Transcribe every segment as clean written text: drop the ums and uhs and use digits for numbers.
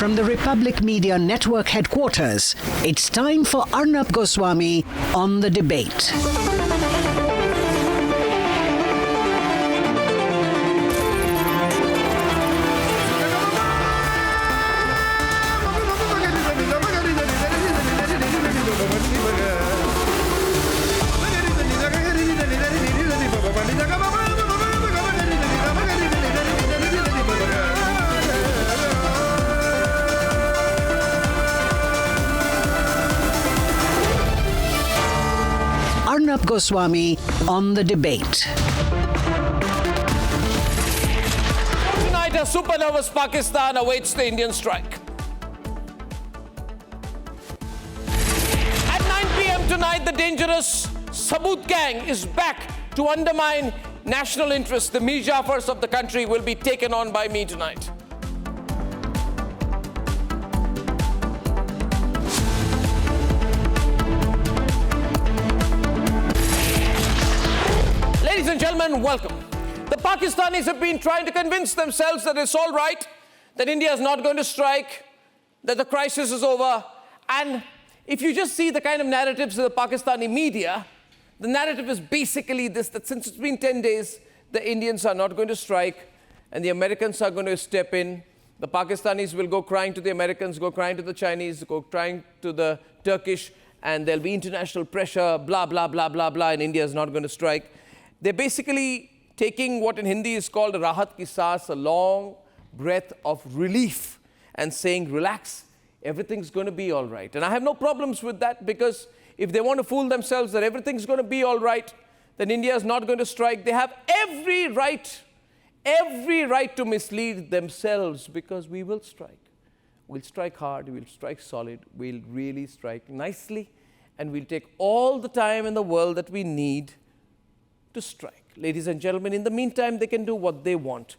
From the Republic Media Network headquarters, it's time for Arnab Goswami on The Debate. Arnab Goswami on The Debate. Tonight, a super nervous Pakistan awaits the Indian strike. At 9 p.m. tonight, the dangerous Saboot gang is back to undermine national interests. The Mir Jafars of the country will be taken on by me tonight. Ladies and gentlemen, welcome. The Pakistanis have been trying to convince themselves that it's all right, that India is not going to strike, that the crisis is over. And if you just see the kind of narratives of the Pakistani media, the narrative is basically this, that since it's been 10 days, the Indians are not going to strike and the Americans are going to step in. The Pakistanis will go crying to the Americans, go crying to the Chinese, go crying to the Turkish, and there'll be international pressure, blah, blah, blah, blah, blah, and India is not going to strike. They're basically taking what in Hindi is called a rahat ki saas, a long breath of relief, and saying, relax, everything's going to be all right. And I have no problems with that, because if they want to fool themselves that everything's going to be all right, then India is not going to strike. They have every right to mislead themselves, because we will strike. We'll strike hard, we'll strike solid, we'll really strike nicely, and we'll take all the time in the world that we need to strike. Ladies and gentlemen, in the meantime, they can do what they want.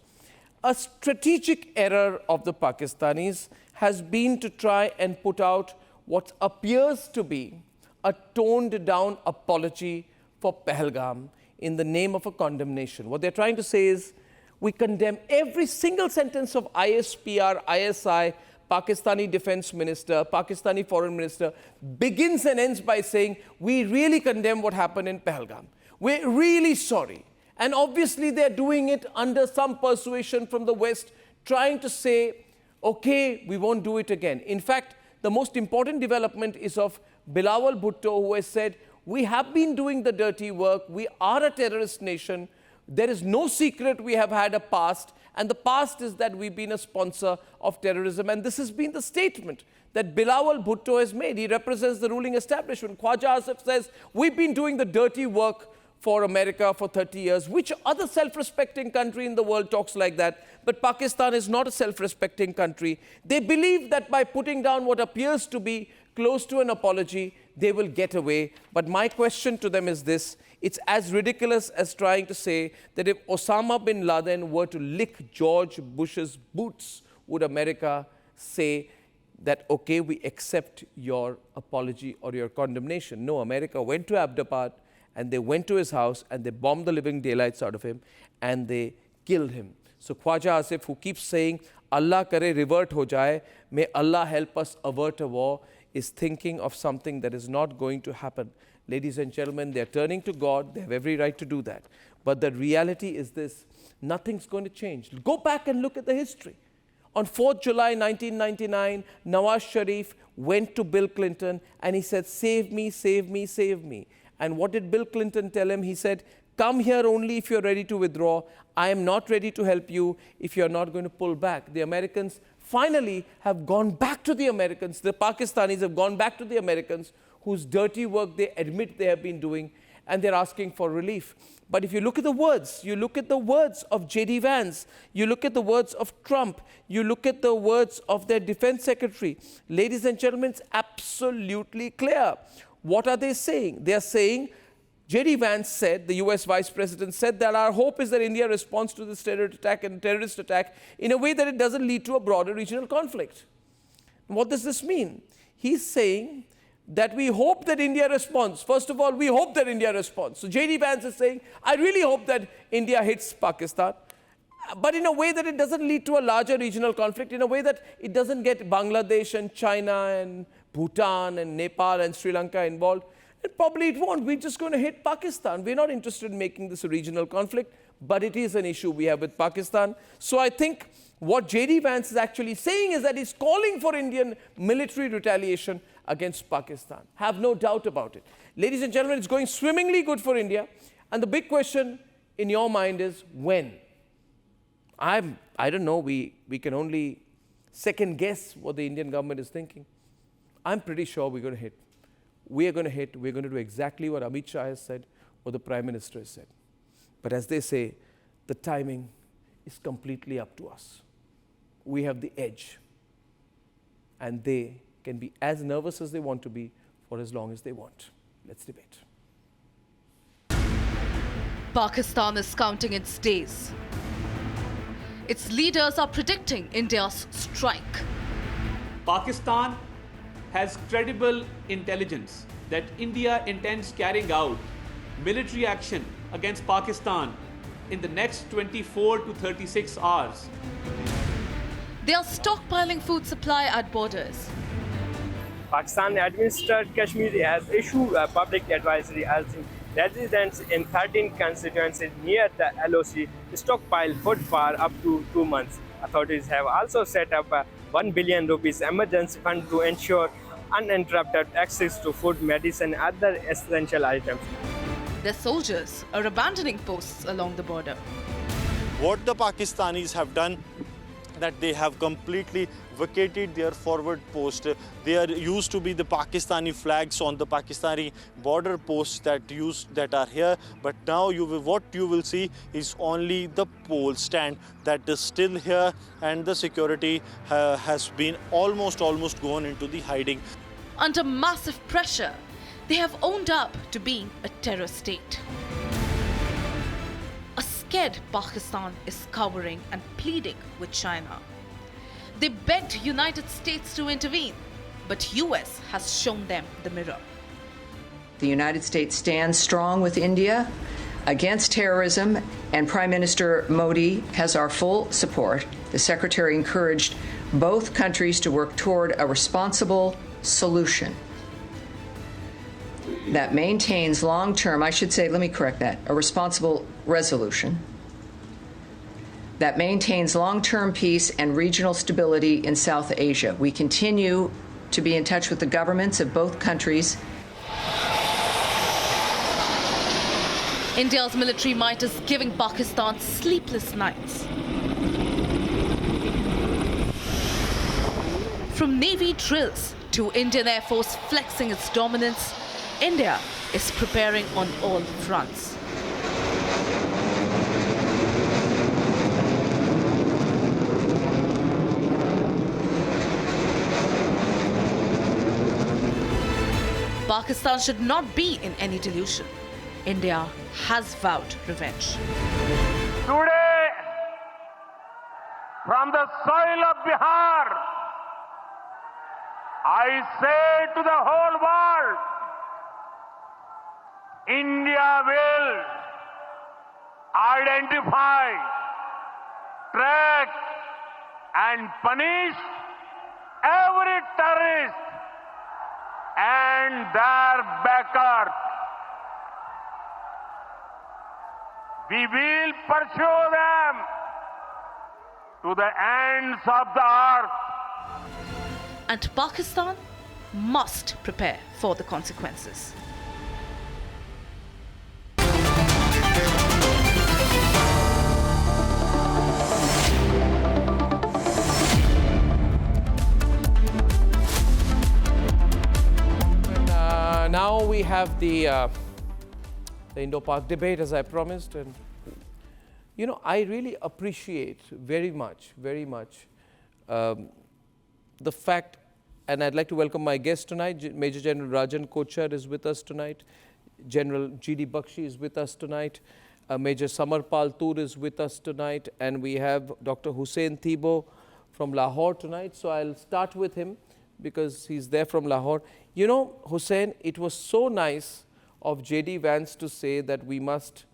A strategic error of the Pakistanis has been to try and put out what appears to be a toned down apology for Pahalgam in the name of a condemnation. What they're trying to say is, we condemn every single sentence of ISPR, ISI, Pakistani Defense Minister, Pakistani Foreign Minister, begins and ends by saying, we really condemn what happened in Pahalgam. We're really sorry. And obviously they're doing it under some persuasion from the West, trying to say, okay, we won't do it again. In fact, the most important development is of Bilawal Bhutto, who has said, we have been doing the dirty work. We are a terrorist nation. There is no secret we have had a past. And the past is that we've been a sponsor of terrorism. And this has been the statement that Bilawal Bhutto has made. He represents the ruling establishment. Khwaja Asif says, we've been doing the dirty work for America for 30 years. Which other self-respecting country in the world talks like that? But Pakistan is not a self-respecting country. They believe that by putting down what appears to be close to an apology, they will get away. But my question to them is this. It's as ridiculous as trying to say that if Osama bin Laden were to lick George Bush's boots, would America say that, okay, we accept your apology or your condemnation? No, America went to Abdabad, and they went to his house and they bombed the living daylights out of him and they killed him. So Khwaja Asif, who keeps saying, Allah kare revert ho jaye, may Allah help us avert a war, is thinking of something that is not going to happen. Ladies and gentlemen, they're turning to God. They have every right to do that. But the reality is this, nothing's going to change. Go back and look at the history. On 4th July 1999, Nawaz Sharif went to Bill Clinton and he said, save me, save me, save me. And what did Bill Clinton tell him? He said, come here only if you're ready to withdraw. I am not ready to help you if you're not going to pull back. The Americans finally have gone back to the Americans. The Pakistanis have gone back to the Americans, whose dirty work they admit they have been doing, and they're asking for relief. But if you look at the words, you look at the words of J.D. Vance, you look at the words of Trump, you look at the words of their defense secretary, ladies and gentlemen, it's absolutely clear. What are they saying? They are saying, J.D. Vance said, the US Vice President said, that our hope is that India responds to this terrorist attack in a way that it doesn't lead to a broader regional conflict. What does this mean? He's saying that we hope that India responds. First of all, we hope that India responds. So J.D. Vance is saying, I really hope that India hits Pakistan. but in a way that it doesn't lead to a larger regional conflict, in a way that it doesn't get Bangladesh and China and Bhutan and Nepal and Sri Lanka involved. And probably it won't. We're just going to hit Pakistan. We're not interested in making this a regional conflict, but it is an issue we have with Pakistan. So I think what J.D. Vance is actually saying is that he's calling for Indian military retaliation against Pakistan. Have no doubt about it. Ladies and gentlemen, it's going swimmingly good for India. And the big question in your mind is when? I don't know. We can only second guess what the Indian government is thinking. I'm pretty sure we're going to hit. We're going to do exactly what Amit Shah has said, what the Prime Minister has said. But as they say, the timing is completely up to us. We have the edge. And they can be as nervous as they want to be for as long as they want. Let's debate. Pakistan is counting its days. Its leaders are predicting India's strike. Pakistan has credible intelligence that India intends carrying out military action against Pakistan in the next 24 to 36 hours. They are stockpiling food supply at borders. Pakistan administered Kashmir has issued a public advisory urging residents in 13 constituencies near the LOC stockpile food for up to 2 months. Authorities have also set up a 1 billion rupees emergency fund to ensure uninterrupted access to food, medicine, and other essential items. Their soldiers are abandoning posts along the border. What the Pakistanis have done, that they have completely vacated their forward post. There used to be the Pakistani flags on the Pakistani border posts that are here, but now what you will see is only the pole stand that is still here, and the security has been almost gone into the hiding. Under massive pressure, they have owned up to being a terror state. A scared Pakistan is cowering and pleading with China. They begged United States to intervene, but US has shown them the mirror. The United States stands strong with India against terrorism, and Prime Minister Modi has our full support. The Secretary encouraged both countries to work toward a responsible solution that maintains long-term, a responsible resolution that maintains long-term peace and regional stability in South Asia. We continue to be in touch with the governments of both countries. India's military might is giving Pakistan sleepless nights. From Navy drills to Indian Air Force flexing its dominance, India is preparing on all fronts. Pakistan should not be in any delusion. India has vowed revenge. Today, from the soil of Bihar, I say to the whole world, India will identify, track, and punish every terrorist and their backers. We will pursue them to the ends of the earth. And Pakistan must prepare for the consequences. Now we have the Indo-Pak debate, as I promised, and you know, I really appreciate very much the fact, and I'd like to welcome my guest tonight. Major General Rajan Kochar is with us tonight. General G.D. Bakshi is with us tonight. Major Samarpal Tur is with us tonight, and we have Dr. Hussain Thibault from Lahore tonight. So I'll start with him because he's there from Lahore. You know, Hussain, it was so nice of J.D. Vance to say that we must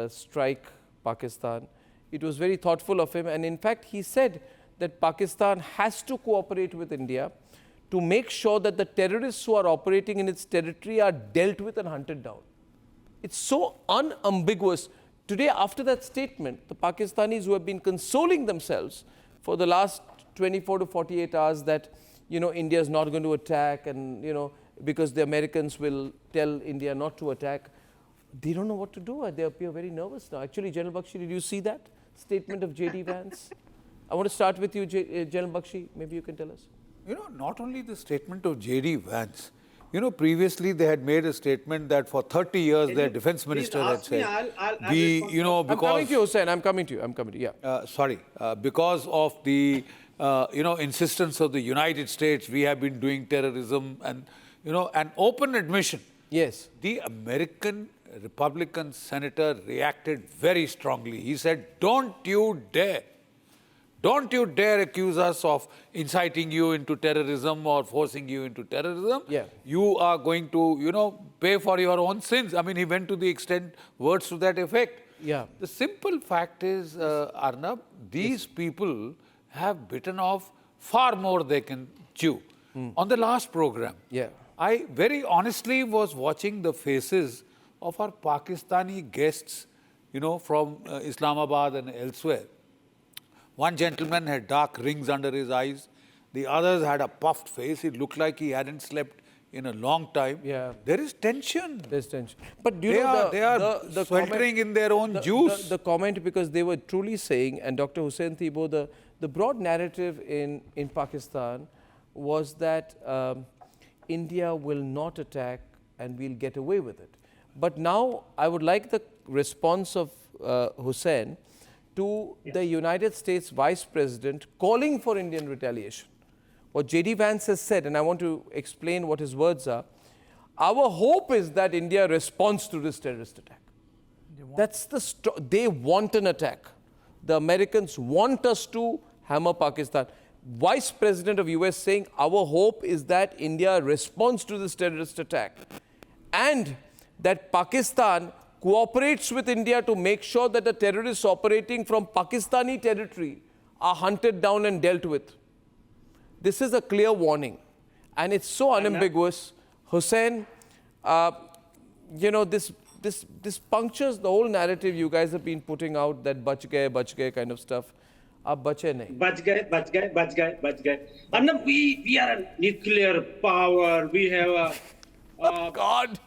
strike Pakistan. It was very thoughtful of him. And in fact, he said that Pakistan has to cooperate with India to make sure that the terrorists who are operating in its territory are dealt with and hunted down. It's so unambiguous. Today, after that statement, the Pakistanis who have been consoling themselves for the last 24 to 48 hours that, India is not going to attack and, because the Americans will tell India not to attack, they don't know what to do. They appear very nervous now. Actually, General Bakshi, did you see that statement of J.D. Vance? I want to start with you, General Bakshi. Maybe you can tell us. Not only the statement of J.D. Vance, previously they had made a statement that for 30 years their defense minister had said, because... I'm coming to you, Hussain. I'm coming to you. Yeah. Because of the, insistence of the United States, we have been doing terrorism and, an open admission. Yes. The American Republican senator reacted very strongly. He said, don't you dare accuse us of inciting you into terrorism or forcing you into terrorism. Yeah. You are going to, pay for your own sins. I mean, he went to the extent, words to that effect. Yeah. The simple fact is, Arnab, these people have bitten off far more they can chew. On the last program, I very honestly was watching the faces of our Pakistani guests, from Islamabad and elsewhere. One gentleman had dark rings under his eyes. The others had a puffed face. It looked like he hadn't slept in a long time. Yeah. There is tension. There's tension. But they are sweltering in their own juice. The comment, because they were truly saying, and Dr. Hussain Thibault, the broad narrative in Pakistan was that India will not attack and we'll get away with it. But now I would like the response of Hussain to the United States Vice President calling for Indian retaliation. What J.D. Vance has said, and I want to explain what his words are, our hope is that India responds to this terrorist attack. They want an attack. The Americans want us to hammer Pakistan. Vice President of US saying, our hope is that India responds to this terrorist attack. And that Pakistan cooperates with India to make sure that the terrorists operating from Pakistani territory are hunted down and dealt with. This is a clear warning. And it's so unambiguous. Hussain, this punctures the whole narrative you guys have been putting out, that bach gaye kind of stuff. Ab bache nahi. Bach gaye. Arnab, we are a nuclear power. We have a... God!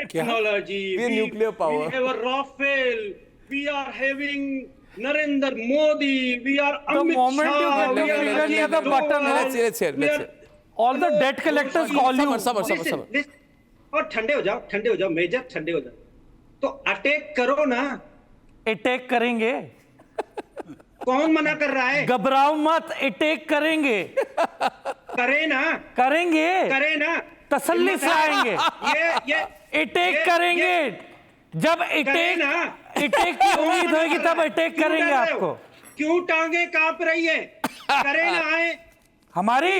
Technology. We are nuclear power. We have a Rafale. We are having Narendra Modi. We are Amit Shah. The moment you get your finger near the button, let's hear. All the debt collectors call you. Summer. और ठंडे हो जाओ major ठंडे हो जाओ तो attack करो ना अटैक करेंगे कौन मना कर रहा है घबराओ मत अटैक करेंगे करें ना तसल्ली से आएंगे ये अटैक करेंगे जब अटैक की उम्मीद होगी तब अटैक करेंगे आपको क्यों टांगे कांप रही है करें ना आए हमारी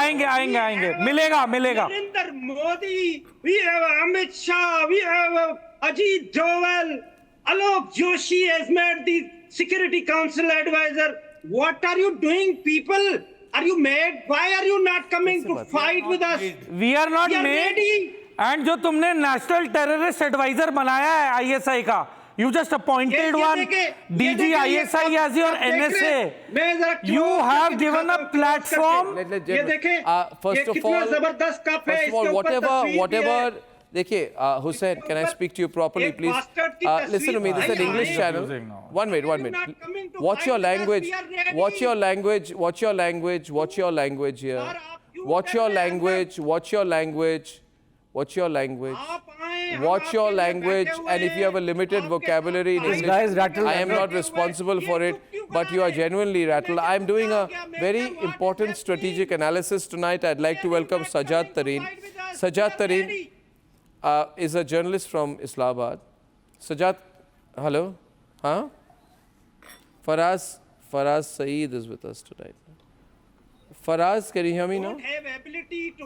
आएंगे मिलेगा Narendra Modi we have Amit Shah we have Ajit Doval Alok Joshi has made the Security Council advisor what are you doing people are you mad why are you not coming to fight with us we are not mad and जो तुमने national terrorist adviser बनाया है ISI का You just appointed one DG ISI as your NSA. You have given a platform. First of all, whatever. देखिए, Hussain, can I speak to you properly, please? Listen to me. This is an English channel. One minute. Watch your language here. Watch your language, and if you have a limited vocabulary in English, I am not responsible for it, but you are genuinely rattled. I am doing a very important strategic analysis tonight. I'd like to welcome Sajjad Tareen. Sajjad Tareen is a journalist from Islamabad. Sajjad, hello? Huh? Faraz Saeed is with us tonight. Faraz, can you hear me now?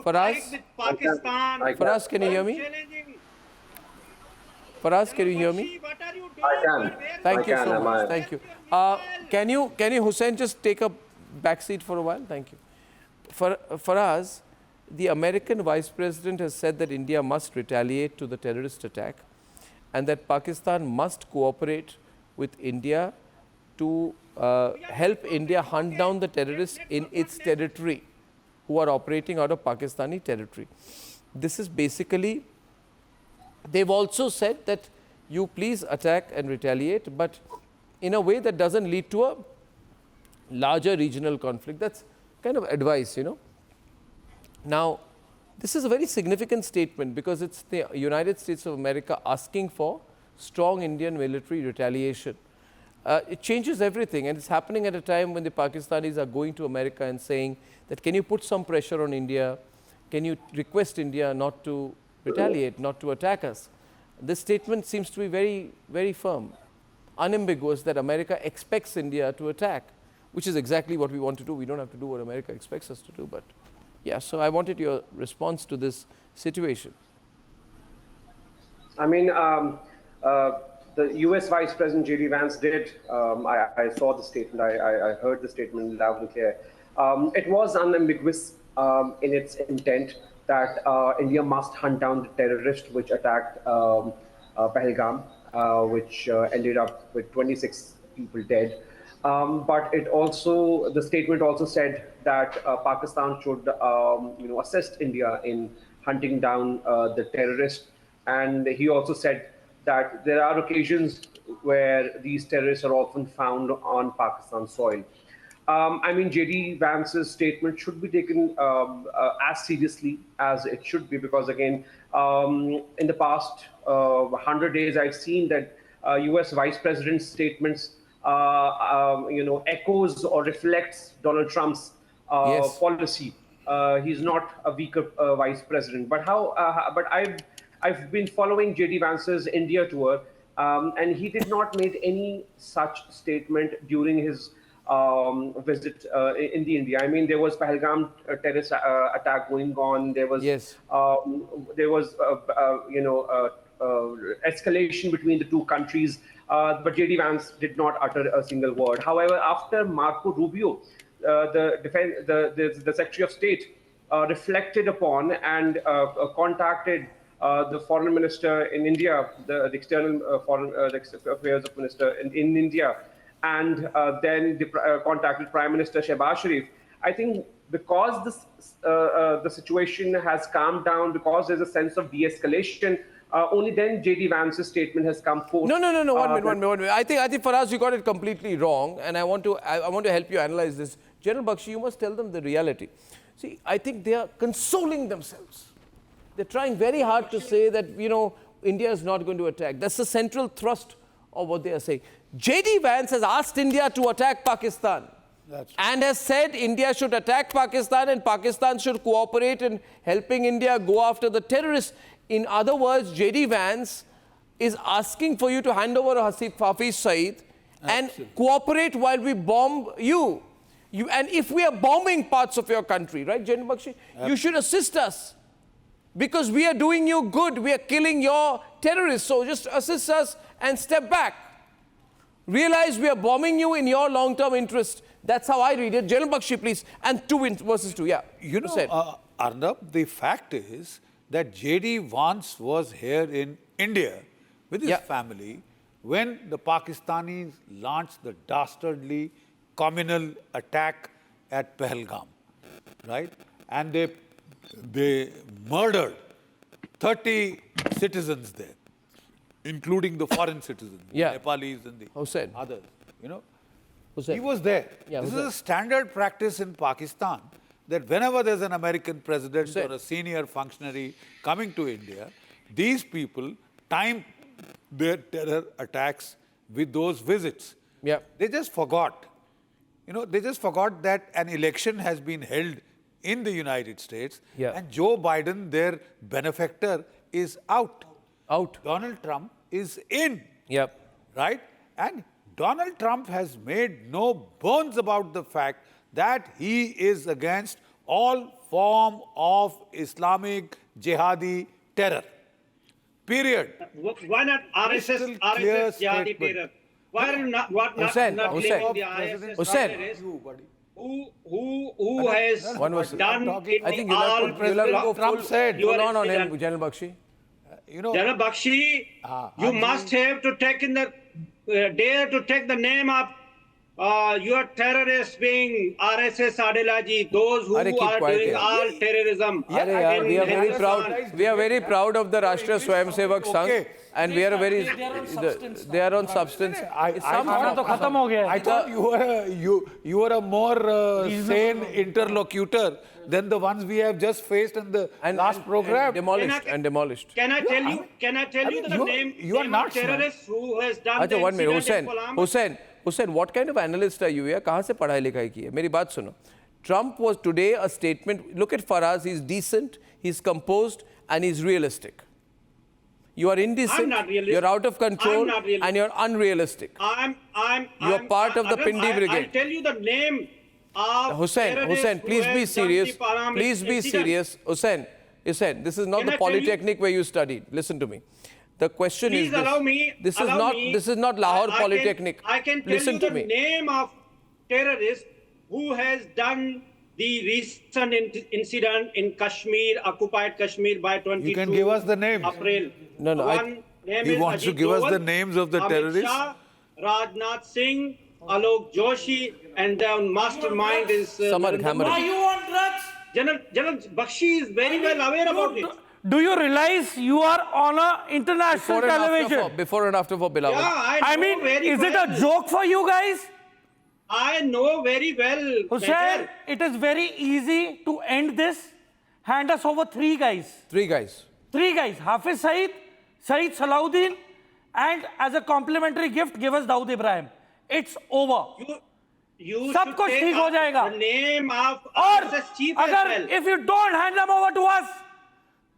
Faraz, can you hear me? Faraz, can you hear me? I can. Thank you so much. Thank you. Can you, Hussein, just take a back seat for a while? Thank you. Faraz, the American Vice President has said that India must retaliate to the terrorist attack and that Pakistan must cooperate with India to help India hunt down the terrorists in its territory who are operating out of Pakistani territory. This is basically, they've also said that you please attack and retaliate, but in a way that doesn't lead to a larger regional conflict. That's kind of advice, you know. Now, this is a very significant statement because it's the United States of America asking for strong Indian military retaliation. It changes everything, and it's happening at a time when the Pakistanis are going to America and saying that, can you put some pressure on India? Can you request India not to retaliate, not to attack us? This statement seems to be very, very firm, unambiguous, that America expects India to attack, which is exactly what we want to do. We don't have to do what America expects us to do, but yeah, so I wanted your response to this situation. I mean, the US Vice President J.D. Vance did, I saw the statement, I heard the statement loud and clear. It was unambiguous in its intent that India must hunt down the terrorist which attacked Pahalgam, which ended up with 26 people dead. But it also, the statement also said that Pakistan should, assist India in hunting down the terrorists. And he also said that there are occasions where these terrorists are often found on Pakistan soil. I mean, J.D. Vance's statement should be taken as seriously as it should be, because again, in the past 100 days, I've seen that US Vice President's statements, echoes or reflects Donald Trump's policy. He's not a weaker Vice President, but I've been following J.D. Vance's India tour, and he did not make any such statement during his visit in the India. I mean, there was Pahalgam terrorist attack going on. There was escalation between the two countries. But J.D. Vance did not utter a single word. However, after Marco Rubio, the Secretary of State, reflected upon and contacted the Foreign Minister in India, the External Foreign Affairs Minister in India, and then contacted Prime Minister Shehbaz Sharif. I think because the situation has calmed down, because there's a sense of de-escalation, only then J.D. Vance's statement has come forth. No. One minute. I think Faraz, you got it completely wrong, and I want to help you analyze this. General Bakshi, you must tell them the reality. See, I think they are consoling themselves. They're trying very hard to say that, India is not going to attack. That's the central thrust of what they are saying. J.D. Vance has asked India to attack Pakistan. And has said India should attack Pakistan and Pakistan should cooperate in helping India go after the terrorists. In other words, J.D. Vance is asking for you to hand over Hafiz Saeed and cooperate while we bomb you. And if we are bombing parts of your country, right, General Bakshi, you should assist us because we are doing you good. We are killing your terrorists. So just assist us and step back. Realize we are bombing you in your long-term interest. That's how I read it. General Bakshi, please. And 2 verses 2. Yeah. Arnab, the fact is that J.D. Vance was here in India with his family when the Pakistanis launched the dastardly communal attack at Pahalgam, right? And they murdered 30 citizens there, including the foreign citizens, the Nepalis and the others, He was there. This is a standard practice in Pakistan, that whenever there's an American president or a senior functionary coming to India, these people time their terror attacks with those visits. They just forgot. They just forgot that an election has been held in the United States and Joe Biden, their benefactor, is out. Donald Trump is in. Right? And Donald Trump has made no bones about the fact that he is against all form of Islamic jihadi terror. Period. Why not RSS? RSS jihadi terror. Why are you not blaming the ISS terrorists? Who has done I think Trump said, hold on him, General Bakshi. General Bakshi, you must have to take in the dare to take the name of your terrorists being RSS ideology, those who are doing all terrorism. We are very proud. We are very proud of the Rashtriya Swayamsevak Sangh, and we are very. They are on substance. I thought you were a more sane interlocutor than the ones we have just faced in the last program. Demolished. Can I tell you? Can I tell you the name of terrorists who has done the 1 minute, Hussain, Hussain, what kind of analyst are you? कहाँ से पढ़ाई लिखाई की है? मेरी बात सुनो. Trump was today a statement. Look at Faraz. He's decent, he's composed, and he's realistic. You are indecent. You're out of control, and you're unrealistic. You're part of the Pindi Brigade. I'll tell you the name of Hussain, please be serious. Please be serious. Hussain, this is not the Polytechnic where you studied. Listen to me. The question is this. This is not Lahore Polytechnic. I can tell you the name of terrorists who has done the recent incident in Kashmir, occupied Kashmir by 22 You can give us the names. April. No. He wants to give us the names of the terrorists. Shah, Rajnath Singh, Alok Joshi, and the mastermind is Samar Ghamar. Are you on drugs? General Bakshi is very well aware about it. Do you realize you are on a international television? Before and after for Bilawal. Yeah, I mean, is it a joke for you guys? I know very well. Hussain, it is very easy to end this. Hand us over 3 guys. 3 guys. 3 guys. Hafiz Saeed, Saeed Salahuddin, and as a complimentary gift, give us Dawood Ibrahim. It's over. You सब कुछ ठीक हो जाएगा. The name of और chief अगर if you don't hand them over to us,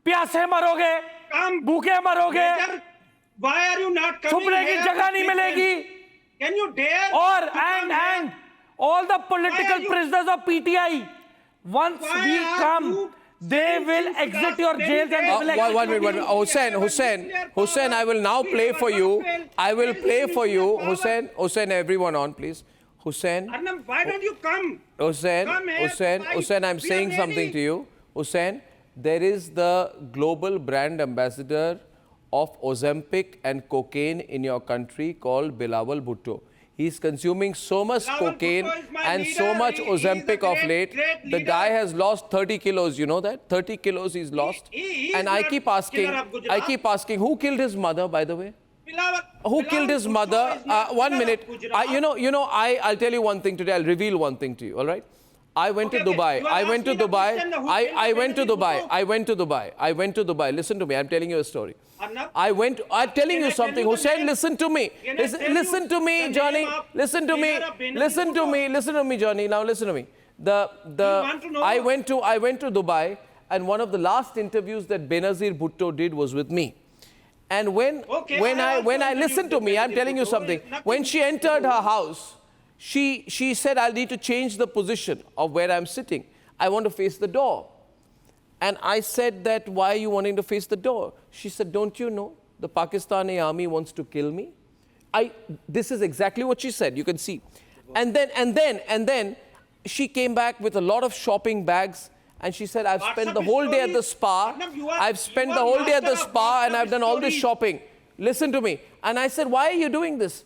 प्यासे मरोगे, भूखे मरोगे, why are you not coming छुपने की here? जगह नहीं मिलेगी. Can you dare? और and all the political prisoners of PTI, once we come, they will exit your jails and they will 1 minute. Hussain, I will now play for you. I will play for you. Hussain, everyone on, please. Hussain. Arnab, why don't you come? Hussain, I'm saying something to you. Hussain, there is the global brand ambassador of Ozempic and cocaine in your country called Bilawal Bhutto. He's consuming so much cocaine and so much Ozempic of late. The guy has lost 30 kilos, you know that? 30 kilos he's lost. And I keep asking, who killed his mother, by the way? Who killed his mother? 1 minute. I'll tell you one thing today. I'll reveal one thing to you, all right? I went to Dubai. I went to Dubai. Listen to me. I'm telling you a story. I'm telling you something. Hussain, listen to me. Listen to me, Johnny. Listen to me, Johnny. Now listen to me. I went to Dubai, and one of the last interviews that Benazir Bhutto did was with me. And when I listen to me, I'm telling you something. When she entered her house, she said, I'll need to change the position of where I'm sitting. I want to face the door. And I said that, why are you wanting to face the door? She said, don't you know, the Pakistani army wants to kill me? This is exactly what she said, you can see. And then she came back with a lot of shopping bags, and she said, I've spent the whole day at the spa. I've spent the whole day at the spa, and I've done all this shopping. Listen to me. And I said, why are you doing this?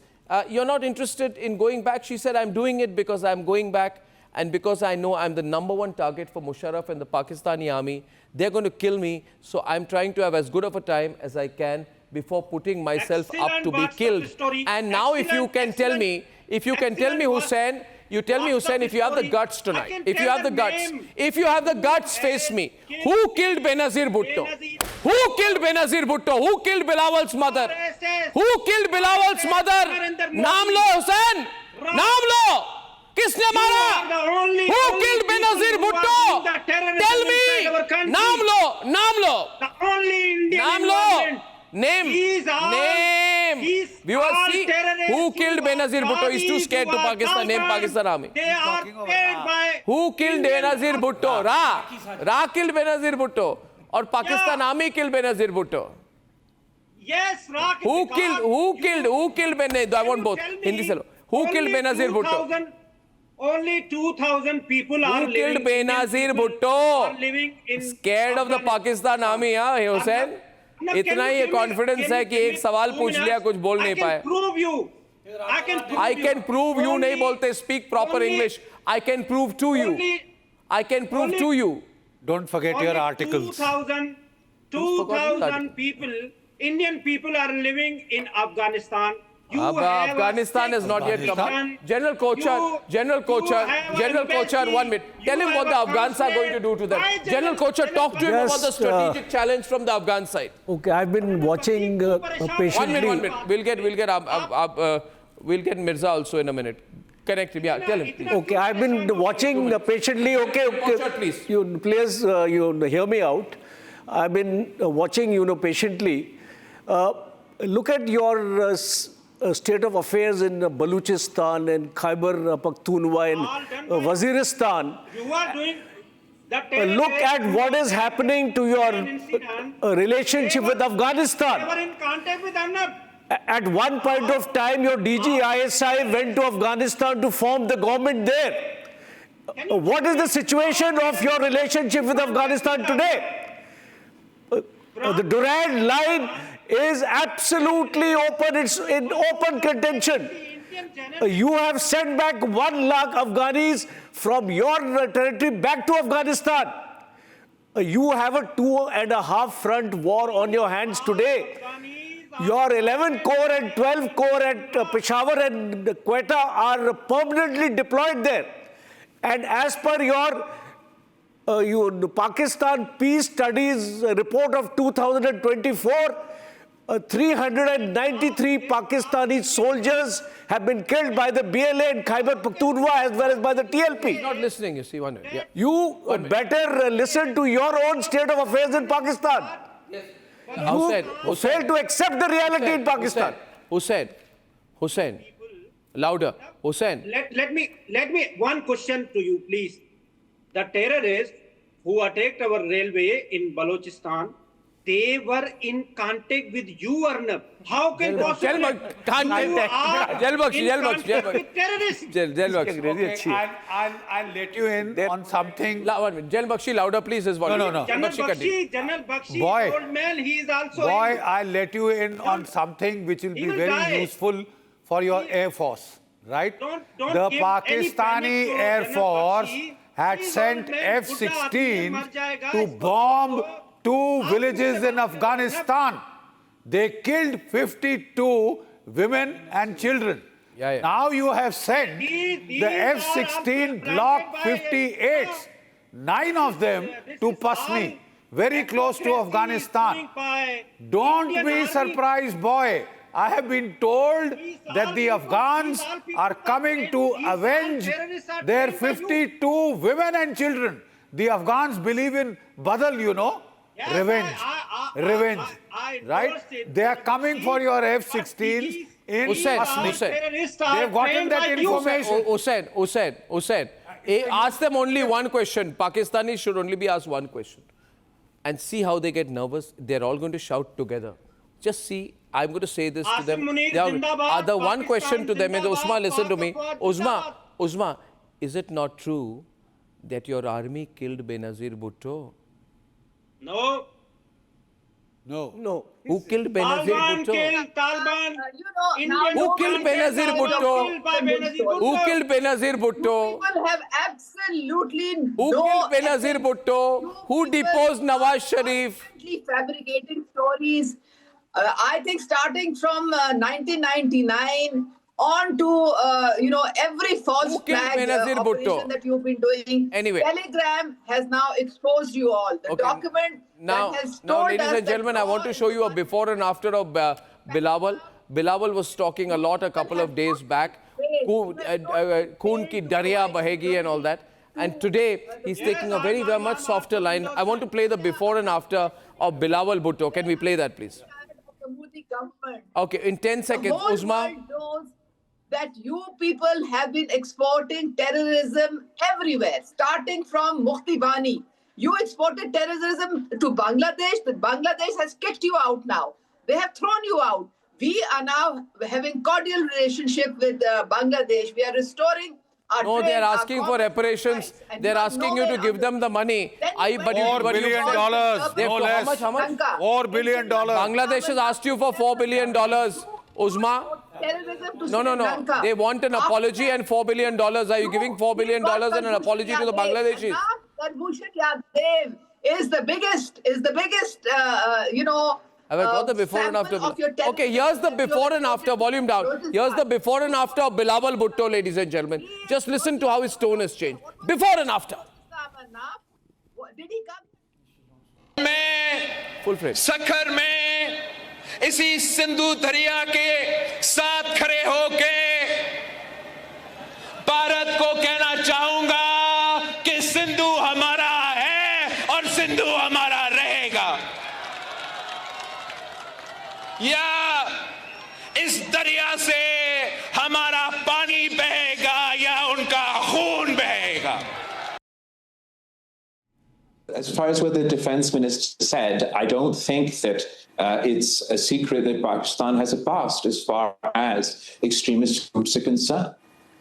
You're not interested in going back? She said, I'm doing it because I'm going back and because I know I'm the #1 target for Musharraf and the Pakistani army. They're going to kill me, so I'm trying to have as good of a time as I can before putting myself up to be killed. And now if you can tell me, Hussain, you tell me, Hussain, if you have the guts tonight, if you have the guts, face me. Who killed Benazir Bhutto? Who killed Benazir Bhutto? Who killed Bilawal's mother? Who killed Bilawal's mother? Naam lo, Hussain! Naam lo! Kisne mara? Who killed Benazir Bhutto? Tell me! Naam lo! Naam lo! Name! Viewers, see who killed Benazir Bhutto? He's too scared to name Pakistan Army. They are paid by... Who killed Benazir Bhutto? Ra killed Benazir Bhutto. Or Pakistan Army killed Benazir Bhutto. Yes, Rakh. Who killed Benazir? I want both. Hindi se lo. Who killed Benazir Bhutto? Only 2,000 people are living. Who killed Benazir Bhutto? Scared of the Pakistan army, huh, Hussain? इतना ही confidence है कि एक सवाल पूछ लिया कुछ बोल नहीं पाए. I can prove you नहीं बोलते. Speak proper English. I can prove to you. I can prove to you. Don't forget your articles. 2,000 people, Indian people are living in Afghanistan. Afghanistan is not yet come. General Kochar, 1 minute. Tell him what the Afghans are going to do to them. General Kochar, talk to him about the strategic challenge from the Afghan side. Okay, I've been watching patiently. 1 minute. We'll get Mirza also in a minute. Connect him. Yeah, tell him. Please. Okay, I've been watching patiently. Okay. Kochar, please. Please, hear me out. I've been watching, patiently. Look at your state of affairs in Baluchistan and Khyber Pakhtunkhwa and Waziristan. You are doing look at what is happening to your relationship with Afghanistan. They were in contact with Arnab. At one point of time, your DG ISI went to Afghanistan to form the government there. What is the situation of your relationship with Afghanistan today? The Durand line is absolutely open. It's in open contention. You have sent back 1 lakh Afghanis from your territory back to Afghanistan. You have a 2.5 front war on your hands today. Your 11 Corps and 12 Corps at Peshawar and Quetta are permanently deployed there. And as per your Pakistan Peace Studies report of 2024, 393 Pakistani soldiers have been killed by the BLA in Khyber Pakhtunkhwa as well as by the TLP. He's not listening, you see. 1 minute. Yeah. You better listen to your own state of affairs in Pakistan. Yes. You fail to accept the reality in Pakistan. Hussain, louder. Hussain. Let me one question to you, please. The terrorists who attacked our railway in Balochistan, they were in contact with you, Arnab. How can possibly I'll let you in on something. Jal Bakshi, louder please. His volume. No. General Bakshi, old man, he is also. I'll let you in on something which will be very useful for your Air Force, right? Don't the give Pakistani any Air panic to Force Bakshi. had sent F-16 to bomb 2 villages in Afghanistan. They killed 52 women and children. Now you have sent the F-16 Block 58s, 9 of them to Pasni, very close to Afghanistan. Don't be surprised, boy. I have been told that the Afghans are coming to avenge their 52 women and children. The Afghans believe in badal, revenge. Right? They are coming for your F-16s in Pasni. They have gotten that information. Hussain. Ask them only one question. Pakistanis should only be asked one question. And see how they get nervous. They're all going to shout together. Just see. I'm going to say this to them. The one question to them is, Usma, listen to me. Usma, is it not true that your army killed Benazir Bhutto? No. Who killed Benazir Bhutto? Taliban. Who killed Benazir Bhutto? Who killed Benazir Bhutto? People have absolutely Who killed Benazir Bhutto? Who deposed Nawaz Sharif? Fabricating stories. I think starting from 1999 on to every false flag operation that you've been doing. Anyway, Telegram has now exposed you all. The document that has told ladies us and gentlemen, I want to show you a before and after of Bilawal. Bilawal was talking a lot a couple of days back. Khoon ki darya bahegi and all that. And today, he's taking a very much softer line. I want to play the before and after of Bilawal Bhutto. Can we play that, please? Okay, in 10 seconds, Usma. Knows that you people have been exporting terrorism everywhere, starting from Mukti Bani. You exported terrorism to Bangladesh. Bangladesh has kicked you out now. They have thrown you out. We are now having cordial relationship with Bangladesh. We are restoring our No, trade, they are asking for reparations. They are asking you to give them the money. $4 billion, no less. How much? $4 billion. Bangladesh has asked you for $4 billion. Uzma? No. They want an apology and $4 billion. Are you giving $4 billion and an apology to the Bangladeshis? Kulbhushan Yadav is the biggest, Have I got the before and after? Okay, here's the before and after. Volume down. Here's the before and after of Bilawal Bhutto, ladies and gentlemen. Just listen to how his tone has changed. Before and after. Full phrase. Sukkur में इसी सिंधु दरिया के साथ खड़े होके भारत को कहना चाहूंगा कि सिंधु हमारा है और सिंधु हमारा रहेगा। या इस दरिया से हमारा पानी बहेगा या उनका खून बहेगा। As far as what the defense minister said, I don't think that it's a secret that Pakistan has a past as far as extremist groups are concerned.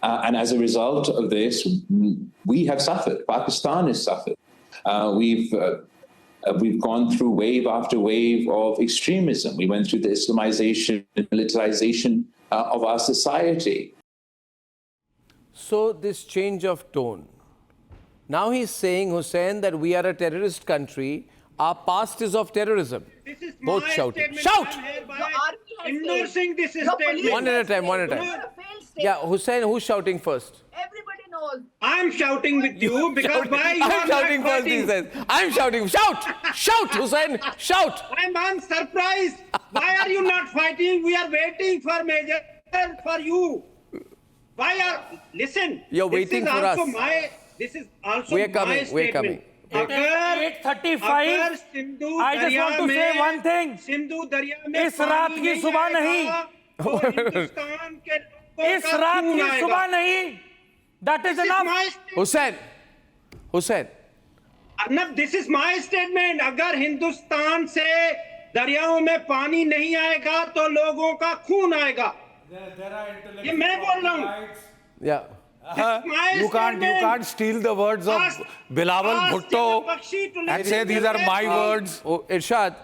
And as a result of this, we have suffered. Pakistan has suffered. We've gone through wave after wave of extremism. We went through the Islamization and militarization of our society. So this change of tone. Now he's saying, Hussein, that we are a terrorist country. Our past is of terrorism. Both shouting. Shout! Endorsing this statement. One at a time. Yeah, Hussein, who's shouting first? Everybody knows. I'm shouting with you because why you I'm shouting first, he says. I'm shouting. Shout! Shout, Hussein! Shout! I'm surprised. Why are you not fighting? We are waiting for Major for you. Listen. You're waiting for us. This is also we're coming. my statement. We're coming. 8:35. I just want to say one thing. इस रात की सुबह नहीं. इस रात की सुबह नहीं. That is enough. Hussein. Arnab, this is my statement. अगर हिंदुस्तान से दरियाओं में पानी नहीं आएगा तो लोगों का खून आएगा. ये मैं बोल रहा हूँ. Yeah. You can't steal the words of Bilawal Bhutto and say these are my words. Irshad,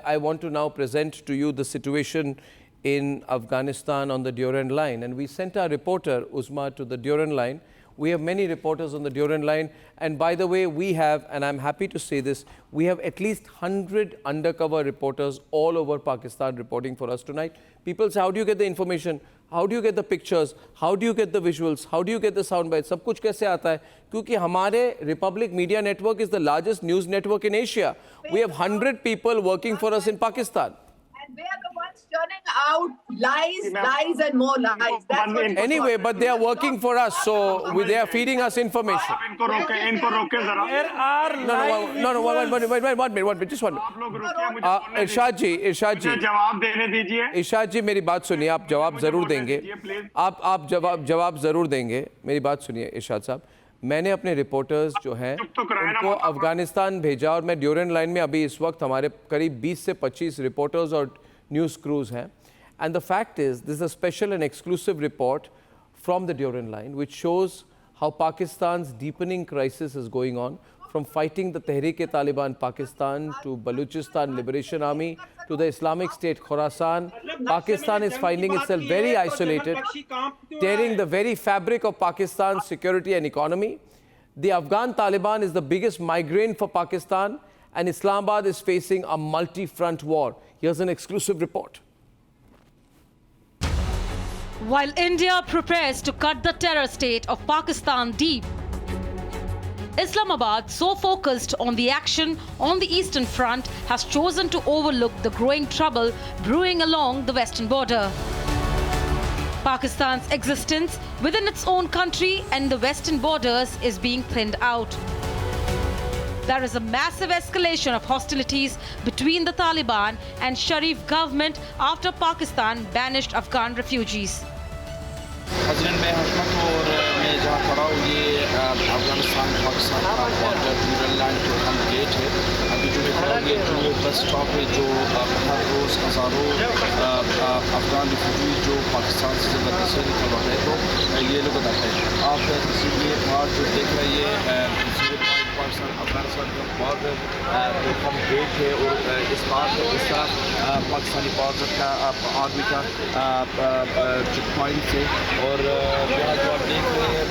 I want to now present to you the situation in Afghanistan on the Durand line. And we sent our reporter, Uzma, to the Durand line. We have many reporters on the Durand line. And by the way, we have, and I'm happy to say this, we have at least 100 undercover reporters all over Pakistan reporting for us tonight. People say, how do you get the information? How do you get the pictures? How do you get the visuals? How do you get the sound bites? सब कुछ कैसे आता है? क्योंकि हमारे Republic Media Network is the largest news network in Asia. We have 100 people working for us in Pakistan. And they are the ones turning out lies and more lies. That's what anyway, but they are working for us, so they are feeding us information. There are No, one minute, just one minute. Irshad ji, मेरी बात सुनिए, आप जवाब जरूर देंगे. आप जवाब जरूर देंगे. मेरी बात सुनिए, इरशाद साहब. मैंने अपने रिपोर्टर्स जो हैं उनको अफगानिस्तान भेजा और मैं ड्यूरेंड लाइन में अभी इस वक्त हमारे करीब 20 से 25 रिपोर्टर्स और न्यूज़ क्रूज हैं. And the fact is this is a special and exclusive report from the Durand Line which shows how Pakistan's deepening crisis is going on, from fighting the Tehreek-e-Taliban Pakistan to Baluchistan Liberation Army to the Islamic State Khorasan. Pakistan is finding itself very isolated, tearing the very fabric of Pakistan's security and economy. The Afghan Taliban is the biggest migraine for Pakistan, and Islamabad is facing a multi-front war. Here's an exclusive report. While India prepares to cut the terror state of Pakistan deep, Islamabad, so focused on the action on the Eastern Front, has chosen to overlook the growing trouble brewing along the western border. Pakistan's existence within its own country and the western borders is being thinned out. There is a massive escalation of hostilities between the Taliban and Sharif government after Pakistan banished Afghan refugees. मैं जहाँ खड़ा हूँ ये अफगानिस्तान पाकिस्तान का border ड्यूरल line जो हम gate है अभी जो जुड़े रहोगे जो बस स्टॉप है जो हर रोज़ हज़ारों अफगान रिफ्यूजी जो पाकिस्तान से ज़बरदस्ती निकलवा रहे तो ये लोग बताते हैं आप इसीलिए बाहर जो देख रहे हैं पाकिस्तान अफगानिस्तान का बॉर्डर हम गेट है और इस बार इस तरफ पाकिस्तानी बॉर्डर का आर्मी का चेक पॉइंट है और यहाँ जो आप देख रहे हैं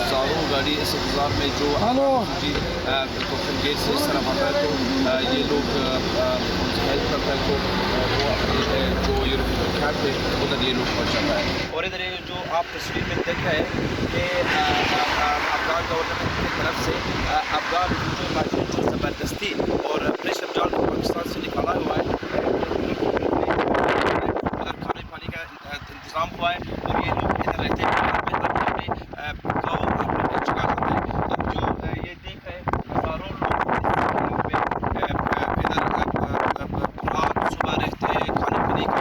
हज़ारों गाड़ी इस इंतज़ार में जो गेट से इस तरह बढ़ रहा है तो ये लोग उनसे हेल्प करता है तो वो अपने जो ये कैंप है उधर ये लोग पहुँच जाता है और इधर ये जो आप तस्वीर में देख रहे हैं कि अफगान गवर्नमेंट की तरफ से अफगान जो ज़बरदस्ती और प्रेशर डाल कर पाकिस्तान से निकाला हुआ है उधर खाने पानी का इंतज़ाम हुआ है और ये लोग इधर रहते हैं गाँव अपने चुका जाता है अब जो ये देख रहे हैं हज़ारों लोग इधर रात सुबह रहते हैं खाने पीने का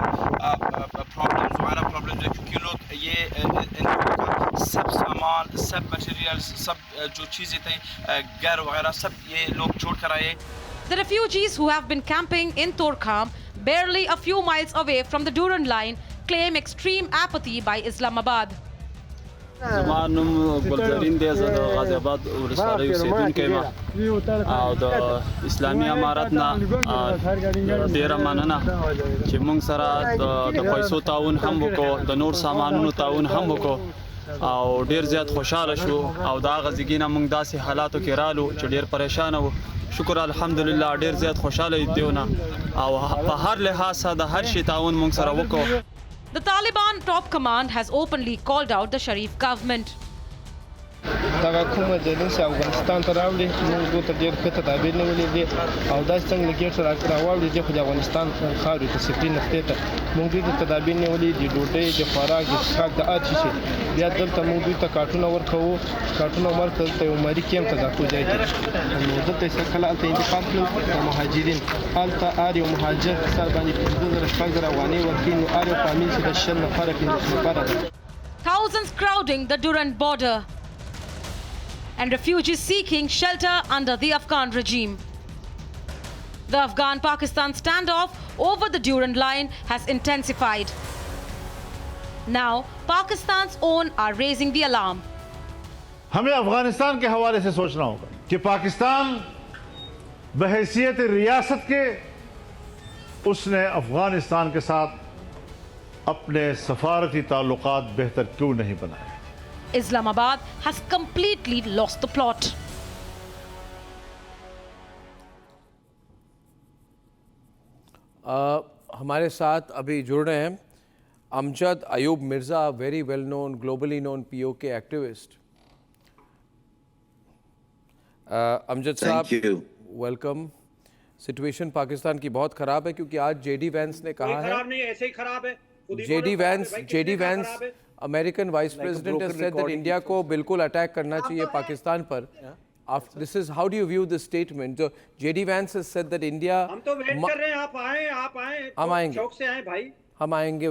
प्रॉब्लम्स वगैरह प्रॉब्लम्स है क्योंकि लोग ये इन लोगों का सब सामान सब मटेरियल्स सब जो चीज़ें थे घर वगैरह सब ये लोग छोड़ कर आए. The refugees who have been camping in Torkham, barely a few miles away from the Durand line, claim extreme apathy by Islamabad. زمانم ګلزرین دی زه د غازیاباد ولسوالۍ اوسیدونکی یم او د اسلامي امارت نه ډیره مننه چې موږ سره د پیسو تعاون هم وکړو د نور سامانونو تعاون هم وکړو او ډیر زیات خوشاله شو او دا غزګینه موږ داسې حالاتو کې رالو چې ډیر پریشان وو شکر الحمدلله ډیر زیات خوشاله دیونه او په هر لحاظ د هر شي تعاون موږ سره وکړو. The Taliban top command has openly called out the Sharif government. دا کومه د افغانستان ته راوړي موږ ته ډېر ښه تدابیر نیولي دي او داسې څنګه له ګیټ سره راوړي دي خو د افغانستان خاورې ته سفري نقطې ته موږ دوی ته تدابیر نیولي دي ډوډۍ د خوراک د څښاک د هر شي بیا دلته موږ دوی ته کارټونه ورکوو کارټونه ورکړل دلته یو ماري کیمپ ته داخل ځای کې نو دلته یې کله هلته انتقال کړل د مهاجرین هلته هر یو مهاجر په سر باندې 15,000 افغانۍ ورکوي نو هر یو فامیل چې د 10 نفره 15 نفره ده. Thousands crowding the Durand border and refugees seeking shelter under the Afghan regime. The Afghan-Pakistan standoff over the Durand line has intensified. Now, Pakistan's own are raising the alarm. हमें अफगानिस्तान के हवाले से सोचना होगा कि पाकिस्तान बहैसियत रियासत के उसने अफगानिस्तान के साथ अपने सफारती ताल्लुकात बेहतर क्यों नहीं बनाए. Islamabad has completely lost the plot. हमारे साथ अभी जुड़ रहे हैं Amjad Ayub Mirza, very well known globally known POK activist. Amjad साहब वेलकम. सिचुएशन पाकिस्तान की बहुत ख़राब है क्योंकि आज JD वैंस ने कहा है खराब नहीं ऐसे ही खराब है. JD Vance American vice president has said that India को बिल्कुल अटैक करना चाहिए पाकिस्तान पर. This is how do you view this statement? So JD Vance has said that India. हम तो वेट कर रहे हैं आप आए हम आएंगे शौक से आए भाई. हम आएंगे आ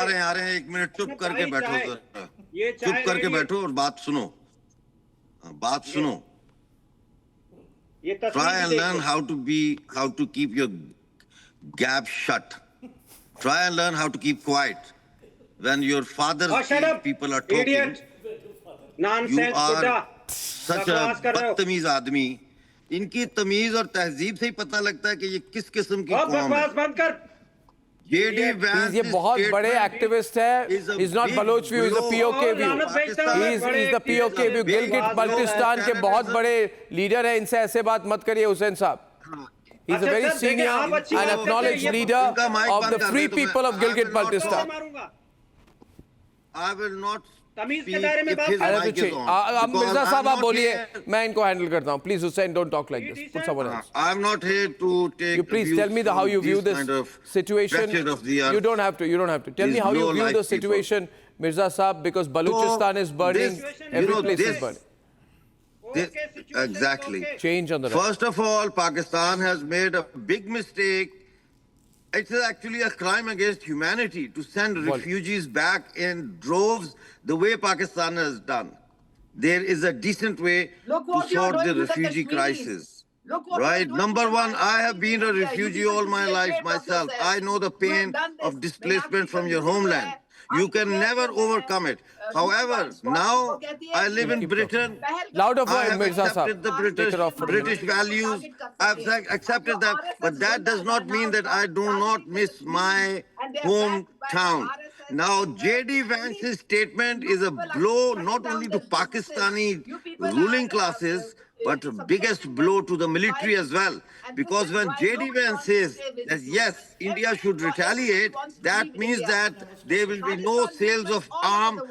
रहे हैं 1 मिनट चुप करके बैठो सर. चुप करके बैठो और बात सुनो. Try and learn how to keep your gap shut. Try and learn how to keep quiet when your father's people are talking. You are such a बदतमीज आदमी. इनकी तमीज और तहजीब से ही पता लगता है कि ये किस किस्म की कौम है. JD Vance ये बहुत बड़े एक्टिविस्ट है. He's not Baloch view, he's a POK view. He's the POK view. Gilgit Baltistan के बहुत बड़े लीडर हैं. इनसे ऐसे बात मत करिए हुसैन साहब. He's a very senior and acknowledged leader of the free people of Gilgit Baltistan. I will not तमीज के दायरे में बात अब मिर्जा साहब आप बोलिए, मैं इनको हैंडल करता हूं. Please Hussain, don't talk like this. Put someone else. I'm not here to take. You please tell me how you view this situation. You don't have to. Tell me how you view the situation, Mirza Saab, because Balochistan is burning. Every place is burning. Exactly. Change on the right. First of all, Pakistan has made a big mistake. It's actually a crime against humanity to send refugees back in droves the way Pakistan has done. There is a decent way to sort the refugee crisis. Right. Number one, I have been a refugee all my life myself. I know the pain of displacement from your homeland. You can never overcome it. However, now I live in Britain. Louder for I have Mirza accepted the Sahab. British values. I've accepted them. But that does not mean that I do not miss my hometown. Now, J.D. Vance's statement is a blow not only to Pakistani ruling classes, but the biggest blow to the military as well. Because when J.D. Vance says that yes, India should retaliate, that means that there will be no sales of arms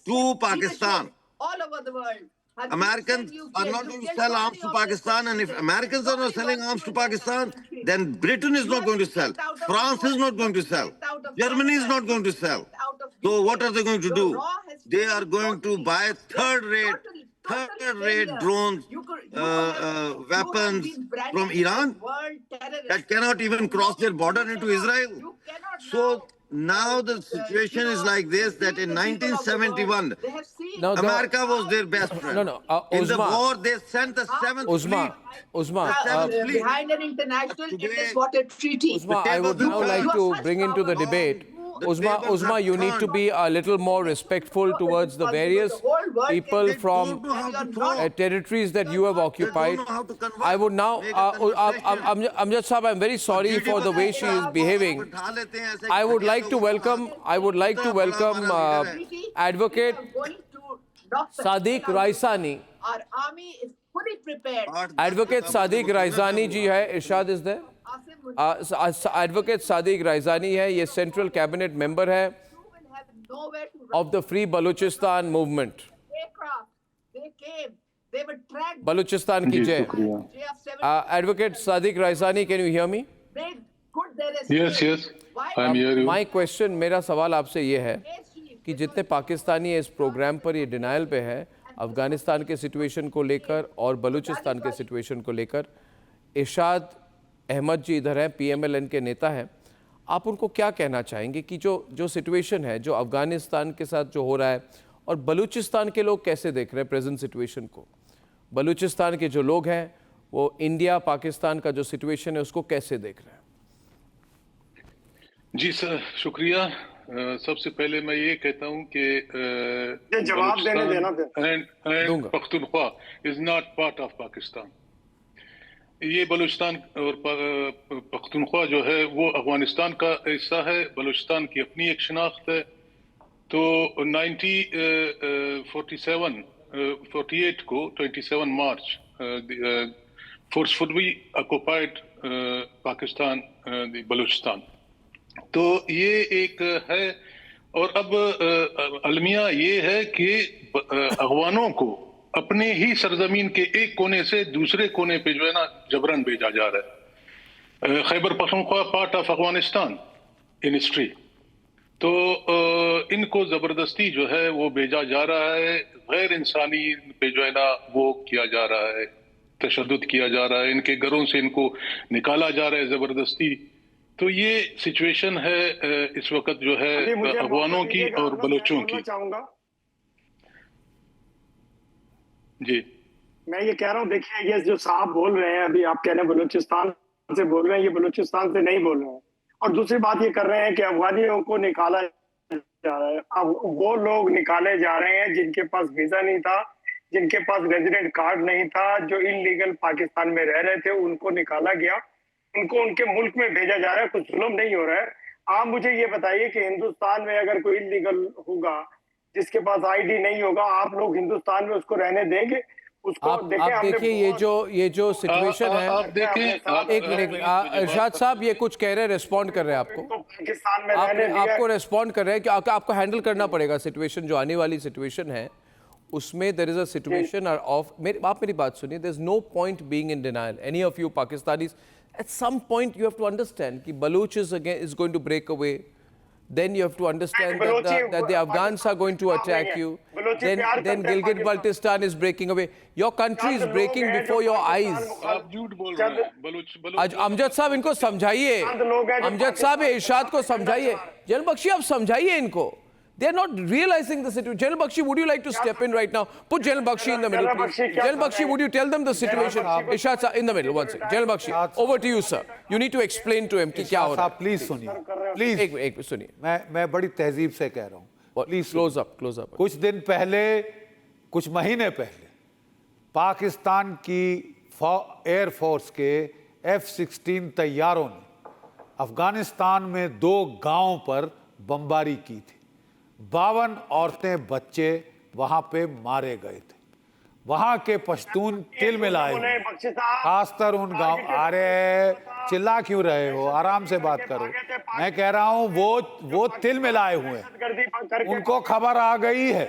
to Pakistan. All over the world. Americans are not going to sell arms to Pakistan, and if Americans are not selling arms to Pakistan, then Britain is not going to sell. France is not going to sell. Germany is not going to sell. So what are they going to do? They are going to buy third-rate drones, weapons from Iran that cannot even cross their border into Israel. So now the situation is like this, that in 1971, America was their best friend. In the war, they sent the seventh fleet. Behind an international, it is what a treaty. Uzma, I would now like to bring into the debate. Uzma, you need to be a little more respectful towards the various people from territories that you have occupied. I would now, Amjad Sahab, I'm very sorry for the way she is behaving. I would like to welcome Advocate Sadiq Raisani. Our army is fully prepared. Advocate Sadiq Raisani ji hai, Irshad is there? Advocate Sadiq Raisani है, ये central cabinet member है of the Free Balochistan movement. Balochistan की जय. Advocate Sadiq Raisani, can you hear me? Yes, I am hearing you. My question, मेरा सवाल आपसे ये है कि जितने पाकिस्तानी इस प्रोग्राम पर ये डिनायल पे है, अफगानिस्तान के सिचुएशन को लेकर और बलूचिस्तान के सिचुएशन को लेकर, इरशाद अहमद जी इधर हैं, PMLN के नेता हैं, आप उनको क्या कहना चाहेंगे कि जो सिचुएशन है, जो अफगानिस्तान के साथ जो हो रहा है, और बलूचिस्तान के लोग कैसे देख रहे हैं प्रेजेंट सिचुएशन को? बलूचिस्तान के जो लोग हैं वो इंडिया पाकिस्तान का जो सिचुएशन है उसको कैसे देख रहे हैं? जी सर, शुक्रिया। सबसे पहले मैं ये कहता हूँ कि जवाब देना Pakhtunkhwa is not part of Pakistan. ये बलूचिस्तान और पख्तूनख्वा जो है वो अफगानिस्तान का हिस्सा है। बलूचिस्तान की अपनी एक शनाख्त है। तो 1948 को 27 मार्च फोर्सफुली ऑक्युपाइड पाकिस्तान बलूचिस्तान। तो ये एक है। और अब अलमिया ये है कि अफगानों को अपने ही सरजमीन के एक कोने से दूसरे कोने पे जो है ना जबरन भेजा जा रहा है। Khyber Pakhtunkhwa part of Afghanistan in history. तो इनको जबरदस्ती जो है वो भेजा जा रहा है। गैर इंसानी पे जो है ना वो किया जा रहा है, तशद्दुद किया जा रहा है। इनके घरों से इनको निकाला जा रहा है जबरदस्ती। तो ये सिचुएशन है इस वक्त जो है अफगानों की और बलोचों की। जी मैं ये कह रहा हूँ, देखिए ये जो साहब बोल रहे हैं, अभी आप कह रहे हैं बलूचिस्तान से बोल रहे हैं, ये बलूचिस्तान से नहीं बोल रहे हैं। और दूसरी बात ये कर रहे हैं कि अफगानियों को निकाला जा रहा है। अब वो लोग निकाले जा रहे हैं जिनके पास वीजा नहीं था, जिनके पास रेजिडेंट कार्ड नहीं था, जो इलीगल पाकिस्तान में रह रहे थे, उनको निकाला गया, उनको उनके मुल्क में भेजा जा रहा है। कुछ जुल्म नहीं हो रहा है। आप मुझे ये बताइए कि हिंदुस्तान में अगर कोई इलीगल होगा, जिसके पास आईडी नहीं होगा, आप लोग हिंदुस्तान में उसको रहने देंगे? उसको आप देखिए ये जो सिचुएशन है। आप देखें, एक मिनट, इरशाद साहब ये कुछ कह रहे हैं, रिस्पॉन्ड कर रहे हैं आपको। पाकिस्तान में आपको रिस्पॉन्ड कर रहे हैं कि आपको हैंडल करना पड़ेगा सिचुएशन, जो आने वाली सिचुएशन है उसमें there is a situation of. आप मेरी बात सुनिए, there is no point being in denial. Any of you Pakistanis, at some point you have to understand that Baloch is going to break away. Then you have to understand that the Afghans are going to attack you. Then Gilgit-Baltistan is breaking away. Your country is breaking before your eyes. आप झूठ बोल रहे हैं। आज अमजद साहब इनको समझाइए, अमजद साहब इरशाद को समझाइए, जनबख्शी आप समझाइए इनको। They're not realizing the situation. General Bakshi, would you like to step in right now? Put General Bakshi in the middle, please. General Bakshi, would you tell them the situation? Ishad Sahab, in the middle, one second. General Bakshi, over to you, sir. You need to explain to him कि क्या हो रहा है. Please सुनिए. Please. एक सुनिए. मैं बड़ी तहजीब से कह रहा हूँ. Please close up. कुछ दिन पहले, कुछ महीने पहले, पाकिस्तान की एयर फोर्स के F-16 तैयारों ने अफगानिस्तान में 2 गांवों पर बमबारी की थी. 52 औरतें बच्चे वहां पे मारे गए थे. वहां के पश्तून तिल मिलाए हुए, खासकर उन गांव. अरे चिल्ला क्यों रहे हो, आराम से बात करो. मैं कह रहा हूं वो तिल मिलाए हुए हैं. उनको खबर आ गई है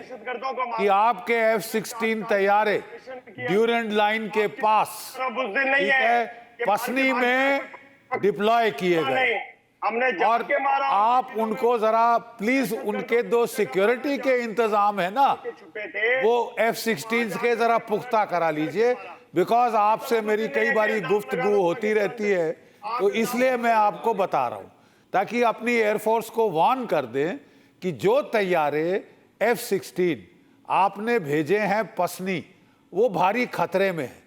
कि आपके F-16 तैयारे ड्यूरेंट लाइन के पास, ठीक है, पसनी में डिप्लॉय किए गए. और आप उनको जरा प्लीज, उनके 2 सिक्योरिटी के इंतजाम है ना, वो F-16 के जरा पुख्ता करा लीजिए. बिकॉज आपसे मेरी कई बारी गुफ्तगू होती रहती है, तो इसलिए मैं आपको बता रहा हूं, ताकि अपनी एयरफोर्स को वार्न कर दें कि जो तैयारे F-16 आपने भेजे हैं पसनी, वो भारी खतरे में है.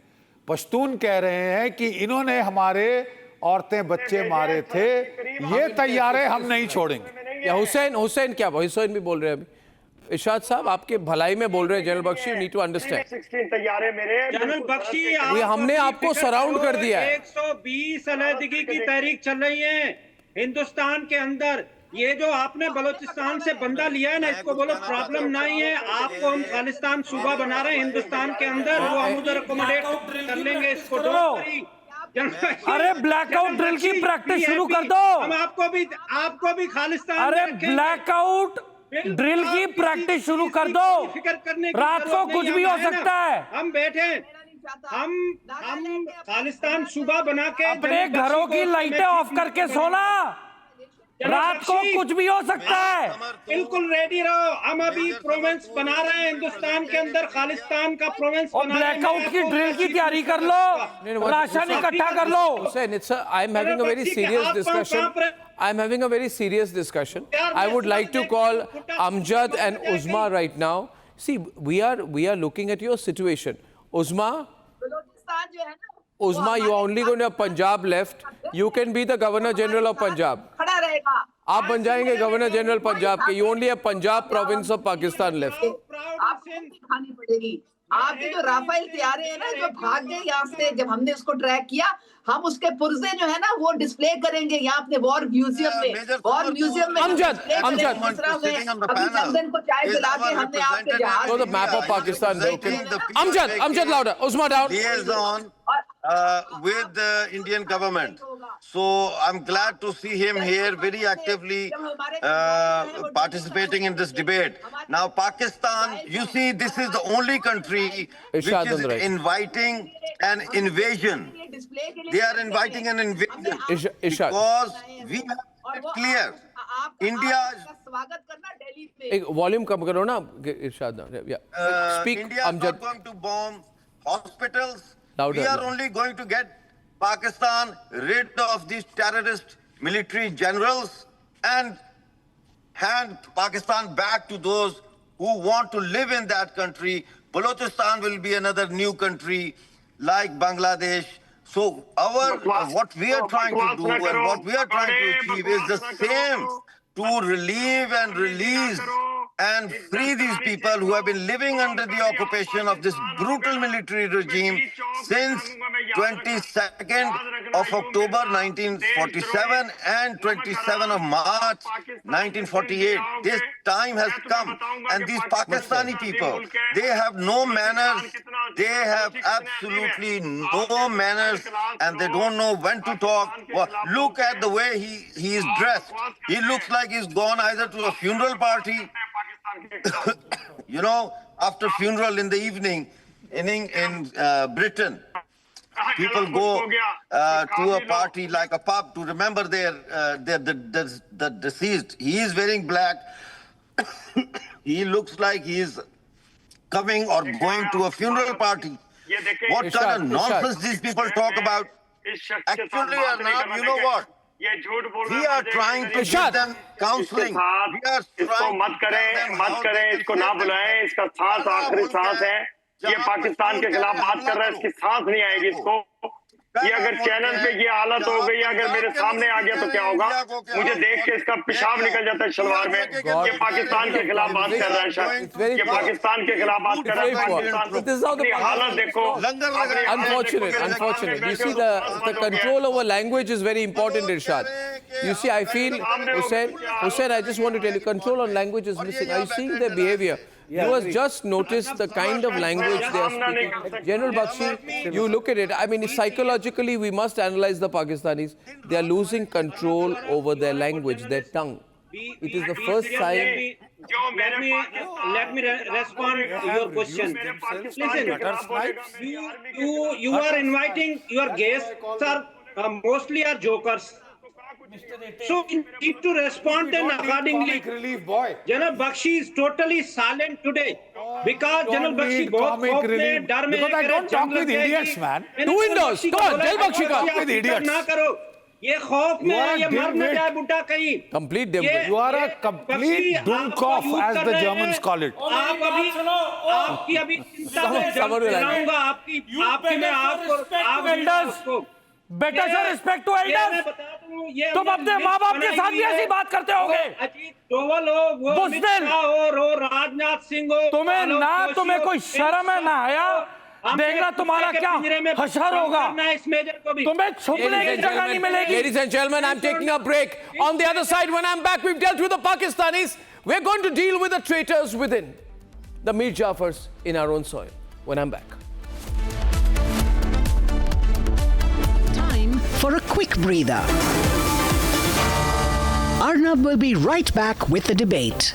पश्तून कह रहे हैं कि इन्होंने हमारे औरतें बच्चे मारे थे, ये तैयारे हम नहीं छोड़ेंगे. या हुसैन क्या हुसैन भी बोल रहे हैं अभी. इरशाद साहब आपके भलाई में बोल रहे हैं. General Bakshi, you need to understand. 16 तैयारे मेरे. जनरल बख्शी, हमने आपको सराउंड कर दिया है. 120 अलहदगी की तहरीक चल रही है हिंदुस्तान के अंदर. ये जो आपने बलोचिस्तान से बंदा लिया है ना, इसको बोलो प्रॉब्लम नहीं है. आपको हम खालिस्तान सूबा बना रहे हैं हिंदुस्तान के अंदर, वो हम उधर अकोमोडेट कर लेंगे इसको. अरे ब्लैकआउट ड्रिल की प्रैक्टिस शुरू कर दो. हम आपको भी खालिस्तान. अरे ब्लैकआउट ड्रिल की प्रैक्टिस शुरू कर दो. रात को कुछ भी हो सकता है. हम बैठे, हम खालिस्तान सूबा बना के अपने घरों की लाइटें ऑफ करके सोना. रात को कुछ भी हो सकता है. बिल्कुल रेडी रहो. हम अभी प्रोविंस बना रहे हैं हिंदुस्तान के अंदर, खालिस्तान का प्रोविंस और ब्लैकआउट की ड्रिल की तैयारी कर लो, राशन इकट्ठा कर लो. I'm having a very serious discussion. I'm having a very serious discussion. I would like to call Amjad and Uzma right now. See, we are looking at your situation. Uzma, you are only going to have Punjab left. You can be the Governor General of Punjab. आप बन जाएंगे governor general Punjab के. You only have Punjab province of Pakistan left. आपको खानी पड़ेगी. आपके जो Rafale तैयारे हैं ना, जो भाग गए यहाँ से, जब हमने उसको ट्रैक किया, हम उसके पुर्जे जो है ना वो डिस्प्ले करेंगे यहाँ अपने वॉर म्यूजियम में. वॉर म्यूजियम में अमजद लंदन को चाय पिला के हमने आपके जहाज. So the map of Pakistan broken. Amjad louder. Uzma down. With the Indian government. So I'm glad to see him here very actively participating in this debate. Now Pakistan, you see, this is the only country which is inviting an invasion. They are inviting an invasion because we have it clear. India एक volume कम करो ना इरशाद. Speak. India is not going to bomb hospitals. We are only going to get Pakistan rid of these terrorist military generals and hand Pakistan back to those who want to live in that country. Balochistan will be another new country like Bangladesh. So what we are trying to do and what we are trying to achieve is the same, to relieve and release and free these people who have been living under the occupation of this brutal military regime since 22nd of October 1947 and 27 of March 1948. This time has come, and these Pakistani people, they have no manners, they have absolutely no manners, and they don't know when to talk. Well, look at the way he is dressed. He looks like he's gone either to a funeral party, you know, after funeral in the evening in Britain. People go to a party like a pub to remember the deceased. He is wearing black. He looks like he is coming or going to a funeral party. What kind of nonsense these people talk about? Actually, Arnab, you know what? ये झूठ बोल रहे We are trying to give them counseling. इसको मत करें, इसको ना बुलाएं, इसका सांस आखिरी सांस है। ये पाकिस्तान के खिलाफ बात कर रहा है, इसकी सांस नहीं आएगी इसको। ये अगर चैनल पे ये हालत हो गई, अगर मेरे सामने आ गया तो क्या होगा? मुझे देख के इसका पेशाब निकल जाता है शलवार में। ये पाकिस्तान के खिलाफ बात कर रहा है शायद, ये पाकिस्तान के खिलाफ बात कर रहा है। पाकिस्तान हालत देखो। Unfortunate. You see, the control over language is very important, Irshad. You see, I feel, Hussain, I just want to tell you, control on language is missing. Are you seeing their behavior? You must just notice the kind of language they are speaking. General Bakshi, you look at it. I mean, psychologically, we must analyze the Pakistanis. They are losing control over their language, their tongue. It is the first sign. Let me respond to your question. Listen, you are inviting your guests, sir, mostly are jokers. So you need to respond them accordingly. General Bakshi is totally silent today because General Bakshi comic relief. Because I don't talk with idiots, man. Two windows. Come on, tell Bakshi talk with idiots. ये खौफ में ये मर न जाए बुड्ढा कहीं. Complete dimwit. You are a complete Dummkopf, as the Germans call it. आप अभी आपकी अभी चिंता में जाऊंगा आपकी मैं आपको बेटा सर रिस्पेक्ट टू एल्डर्स. तुम अपने माँ बाप के साथ भी ऐसी बात करते होगे. अजीत डोवल हो, वो मिश्रा हो, राजनाथ सिंह हो, तुम्हें कोई शर्म है ना आया. देखना तुम्हारा क्या हशर होगा. तुम्हें छुपने की जगह नहीं मिलेगी. Ladies and gentlemen, I'm taking a break. On the other side, when I'm back, we've dealt with the Pakistanis. We're going to deal with the traitors within, the Mir Jafars in our own soil. When I'm back. Time for a quick breather. Arnab will be right back with the debate.